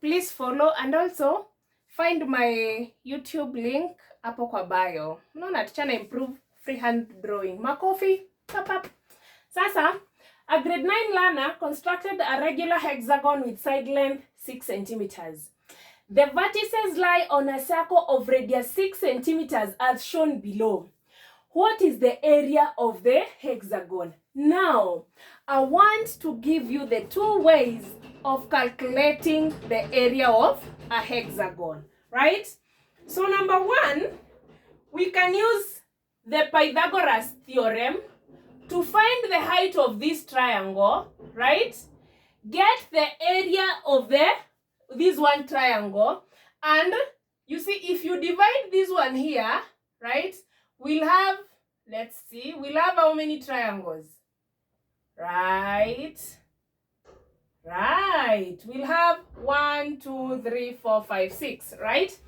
please follow and also find my YouTube link hapo kwa bio. Unaona tuchana improve freehand drawing. Makofi. Pap. Sasa, a grade 9 learner constructed a regular hexagon with side length 6 centimeters. The vertices lie on a circle of radius 6 centimeters as shown below. What is the area of the hexagon? Now, I want to give you the two ways of calculating the area of a hexagon, right? So number one, we can use the Pythagoras theorem to find the height of this triangle, right? Get the area of this one triangle, and you see if you divide this one here, right? We'll have, let's see, we'll have how many triangles? Right. We'll have 1, 2, 3, 4, 5, 6, right?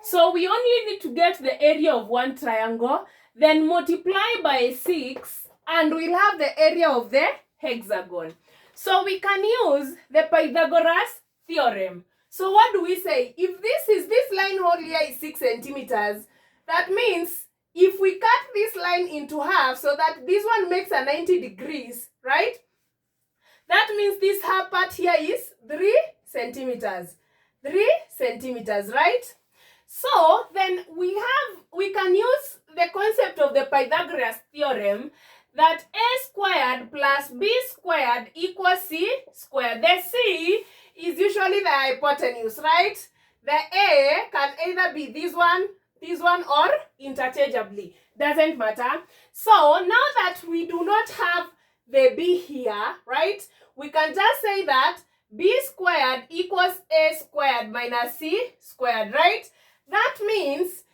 So we only need to get the area of one triangle, then multiply by 6, and we'll have the area of the hexagon. So we can use the Pythagoras theorem. So what do we say? If this line whole here is 6 centimeters, that means if we cut this line into half so that this one makes a 90 degrees, right? That means this half part here is 3 centimeters. 3 centimeters, right? So then we can use the concept of the Pythagoras theorem that a squared plus b squared equals c squared. The c is usually the hypotenuse, right? The a can either be this one, or interchangeably. Doesn't matter. So now that we do not have the b here, right? We can just say that b squared equals a squared minus c squared, right? That means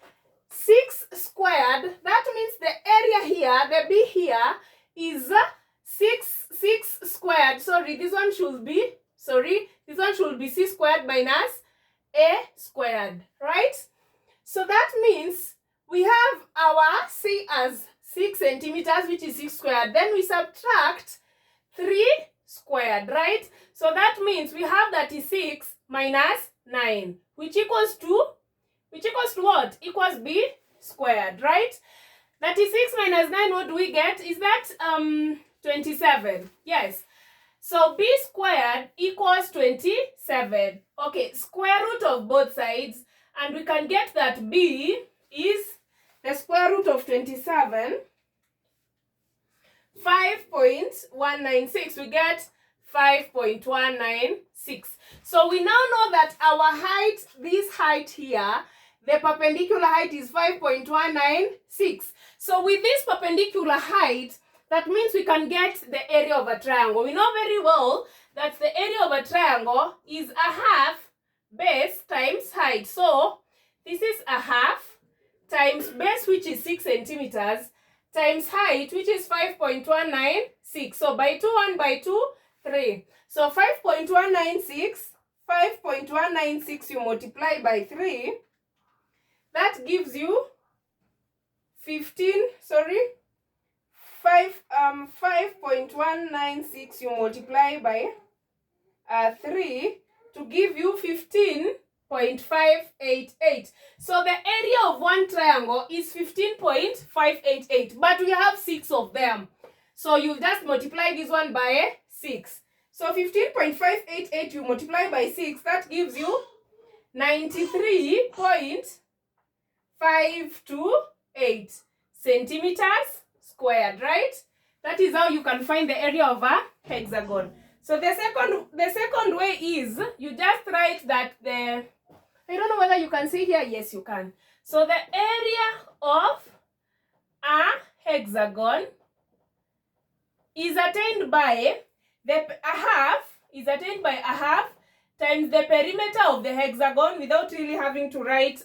6 squared, that means the area here, the b here, is 6 squared. This one should be c squared minus a squared, right? So that means we have our c as 6 centimeters, which is 6 squared. Then we subtract 3 squared, right? So that means we have 36 minus 9, which equals to what? Equals b squared, right? 36 minus 9, what do we get? Is that 27? Yes. So b squared equals 27. Okay, square root of both sides, and we can get that b is the square root of 27, 5.196. We get 5.196. So we now know that our height, this height here, the perpendicular height is 5.196. So with this perpendicular height, that means we can get the area of a triangle. We know very well that the area of a triangle is a half base times height. So this is a half times base, which is 6 centimeters, times height, which is 5.196. So by 2, 1 by 2, 3. So 5.196 you multiply by 3. That gives you 5.196 you multiply by 3 to give you 15.588. So the area of one triangle is 15.588, but we have 6 of them. So you just multiply this one by 6. So 15.588 you multiply by 6, that gives you 93.528 centimeters squared, right? That is how you can find the area of a hexagon. So the second way is you just write that I don't know whether you can see here. Yes, you can. So the area of a hexagon is attained by a half times the perimeter of the hexagon, without really having to write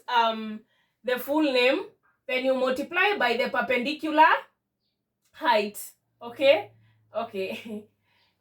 the full name. Then you multiply by the perpendicular height. Okay.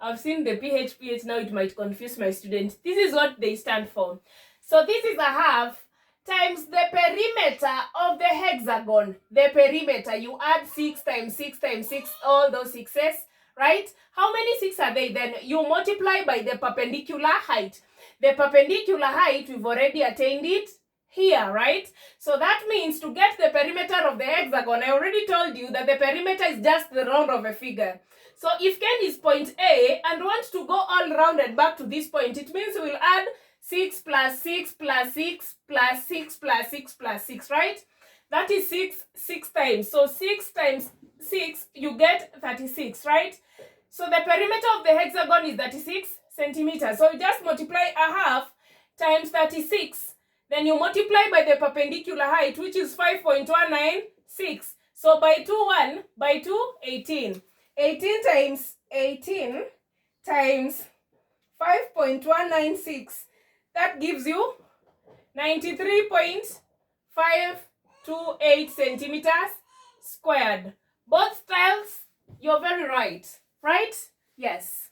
I've seen the PH, now it might confuse my students. This is what they stand for. So this is a half times the perimeter of the hexagon. The perimeter, you add 6 times 6 times 6, all those 6s, right? How many 6 are they? Then you multiply by the perpendicular height. The perpendicular height, we've already attained it here, right? So that means to get the perimeter of the hexagon, I already told you that the perimeter is just the round of a figure. So if Ken is point A and wants to go all rounded back to this point, it means we'll add 6 plus 6 plus 6 plus 6 plus 6 plus 6, right? That is 6 times. So 6 times 6, you get 36, right? So the perimeter of the hexagon is 36 centimeters. So you just multiply a half times 36. Then you multiply by the perpendicular height, which is 5.196. So by 2, 18. 18 times 18 times 5.196. That gives you 93.528 centimeters squared. Both styles, you're very right. Right? Yes.